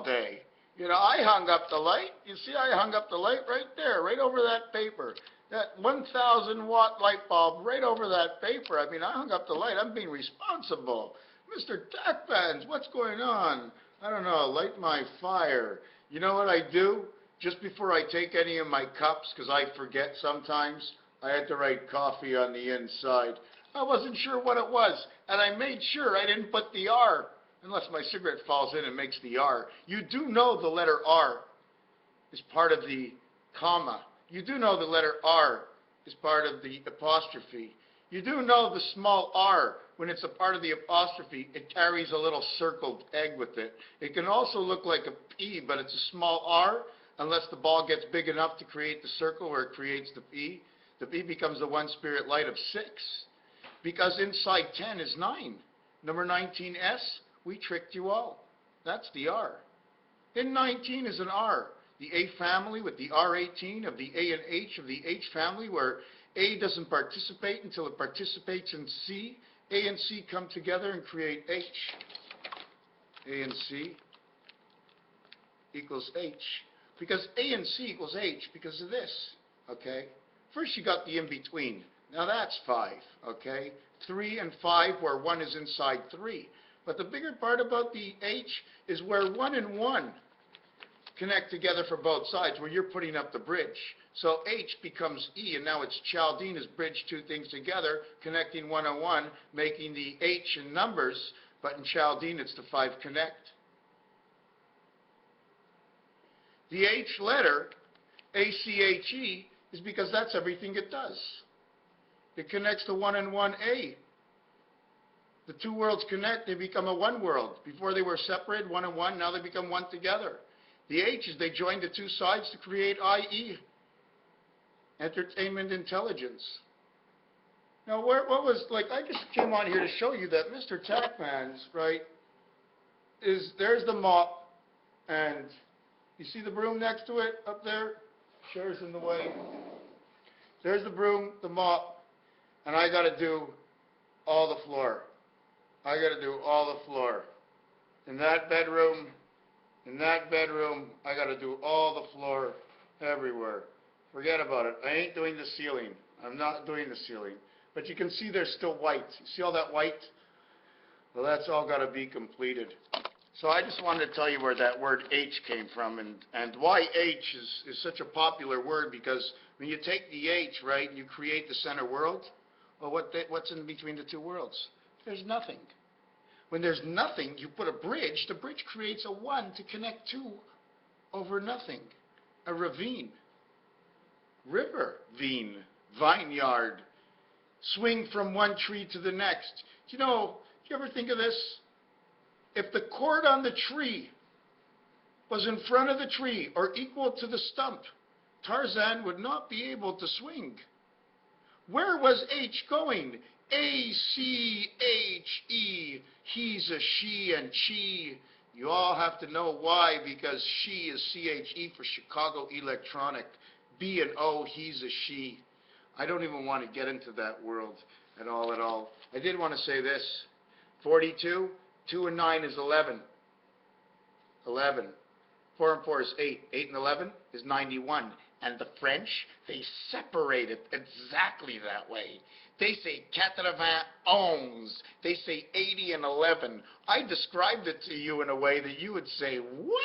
day. You know, I hung up the light. You see, I hung up the light right there, right over that paper. That 1,000-watt light bulb right over that paper. I mean, I hung up the light. I'm being responsible. Mr. Tackpans, what's going on? I don't know, light my fire. You know what I do? Just before I take any of my cups, because I forget sometimes, I had to write coffee on the inside. I wasn't sure what it was, and I made sure I didn't put the R, unless my cigarette falls in and makes the R. You do know the letter R is part of the comma. You do know the letter R is part of the apostrophe. You do know the small r, when it's a part of the apostrophe, it carries a little circled egg with it. It can also look like a P, but it's a small r, unless the ball gets big enough to create the circle where it creates the P. The P becomes the one spirit light of 6, because inside 10 is 9. Number 19S, we tricked you all. That's the R. In 19 is an R. The A family with the R18 of the A and H of the H family, where A doesn't participate until it participates in C. A and C come together and create H. A and C equals H. Because A and C equals H because of this, okay? First you got the in-between. Now that's 5, okay? 3 and 5 where 1 is inside 3. But the bigger part about the H is where 1 and 1 connect together for both sides, where you're putting up the bridge. So H becomes E, and now it's Chaldean has bridged two things together, connecting 1 and 1, making the H in numbers, but in Chaldean it's the 5 connect. The H letter, A-C-H-E, is because that's everything it does. It connects to 1 and 1A. The two worlds connect, they become a one world. Before they were separated, 1 and 1, now they become one together. The H is they join the two sides to create IE, entertainment intelligence. Now, what was, like, I just came on here to show you that Mr. Tackmans, right, there's the mop, and you see the broom next to it up there? Chair's in the way. There's the broom, the mop, and I got to do all the floor. I got to do all the floor. In that bedroom, I got to do all the floor everywhere. Forget about it. I ain't doing the ceiling. I'm not doing the ceiling. But you can see there's still white. You see all that white? Well, that's all got to be completed. So I just wanted to tell you where that word H came from and why H is such a popular word, because when you take the H, right, and you create the center world, well, what's in between the two worlds? There's nothing. When there's nothing, you put a bridge. The bridge creates a 1 to connect 2 over nothing. A ravine. River, vine, vineyard. Swing from one tree to the next. You know, do you ever think of this? If the cord on the tree was in front of the tree or equal to the stump, Tarzan would not be able to swing. Where was H going? A-C-H-E. He's a she and she. You all have to know why, because she is C-H-E for Chicago Electronic. B and O, he's a she. I don't even want to get into that world at all. I did want to say this. 42, 2 and 9 is 11. 11. 4 and 4 is 8. 8 and 11 is 91. And the French, they separate it exactly that way. They say 91. They say 80 and 11. I described it to you in a way that you would say, what?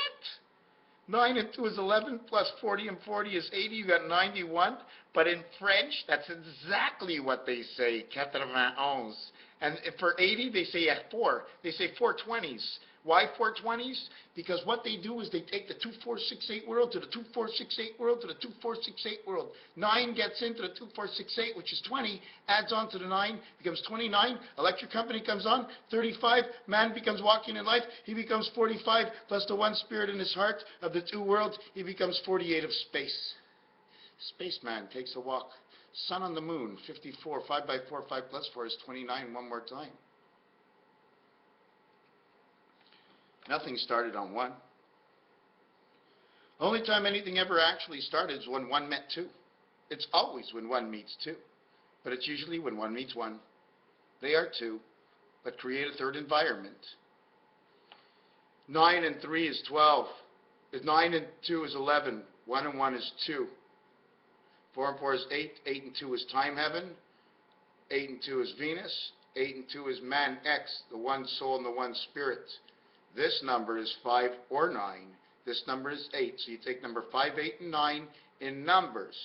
9 and 2 is 11, plus 40 and 40 is 80. You got 91. But in French, that's exactly what they say, 91. And for 80, they say 4. They say 420s. Why 420s? Because what they do is they take the 2468 world to the 2468 world to the 2468 world. 9 gets into the 2468, which is 20, adds on to the 9, becomes 29. Electric company comes on, 35. Man becomes walking in life. He becomes 45, plus the one spirit in his heart of the two worlds. He becomes 48 of space. Spaceman takes a walk. Sun on the moon, 54. 5 by 4, 5 plus 4 is 29 one more time. Nothing started on 1. Only time anything ever actually started is when 1 met 2. It's always when 1 meets 2. But it's usually when 1 meets 1. They are 2, but create a third environment. 9 and 3 is 12. 9 and 2 is 11. 1 and 1 is 2. 4 and 4 is 8. 8 and 2 is time heaven. 8 and 2 is Venus. 8 and 2 is man X, the one soul and the one spirit. This number is 5 or 9. This number is 8. So you take number 5, 8, and 9 in numbers.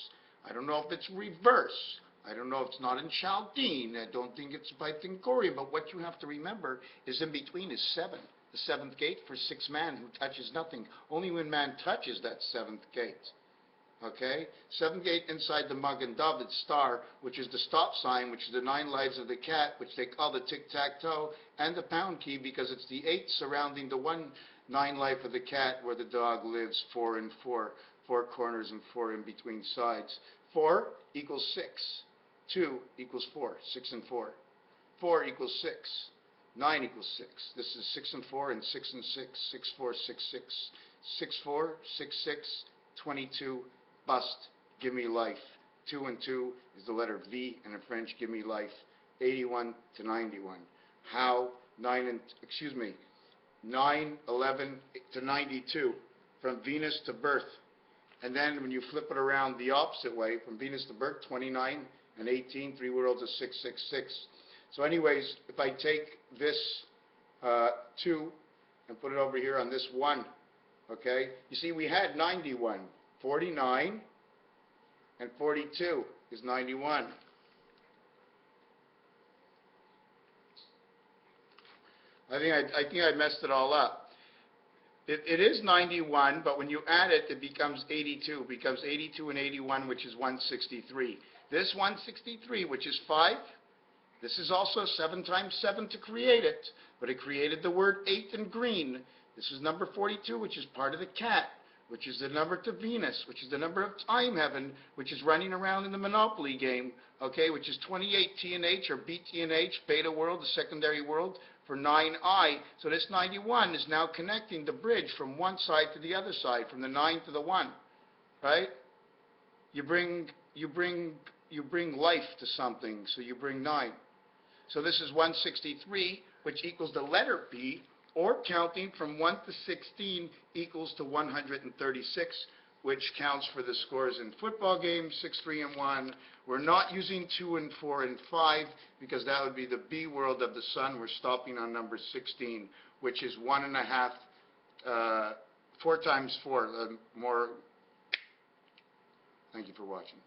I don't know if it's reverse. I don't know if it's not in Chaldean. I don't think it's Pythagorean. But what you have to remember is in between is 7. The seventh gate for 6 man who touches nothing. Only when man touches that 7th gate. Okay? 7th gate inside the Magen David star, which is the stop sign, which is the 9 lives of the cat, which they call the tic-tac-toe, and the pound key because it's the 8 surrounding the 9 life of the cat where the dog lives, 4 and 4. 4 corners and 4 in between sides. 4 equals 6. 2 equals 4. 6 and 4. 4 equals 6. 9 equals 6. This is 6 and 4 and 6 and 6. 6, 4, 6, 6. 6, 4, 6, 6. 22. Bust. Give me life. 2 and 2 is the letter V in French. Give me life. 81 to 91. How? 9, 11 to 92. From Venus to birth. And then when you flip it around the opposite way, from Venus to birth, 29 and 18, 3 worlds is 666. So anyways, if I take this 2 and put it over here on this 1, okay, you see we had 91. 49 and 42 is 91. I think I messed it all up. It is 91, but when you add it, it becomes 82. It becomes 82 and 81, which is 163. This 163, which is 5, this is also 7 times 7 to create it, but it created the word 8 in green. This is number 42, which is part of the cat, which is the number to Venus, which is the number of time heaven, which is running around in the Monopoly game, okay, which is 28 TNH or BTNH, beta world, the secondary world, for 9I. So this 91 is now connecting the bridge from one side to the other side, from the 9 to the 1, right? You bring life to something, so you bring 9. So this is 163, which equals the letter B, or counting from 1 to 16 equals to 136, which counts for the scores in football games, 6, 3, and 1. We're not using 2 and 4 and 5 because that would be the B world of the sun. We're stopping on number 16, which is 1.5, 4 times 4, more. Thank you for watching.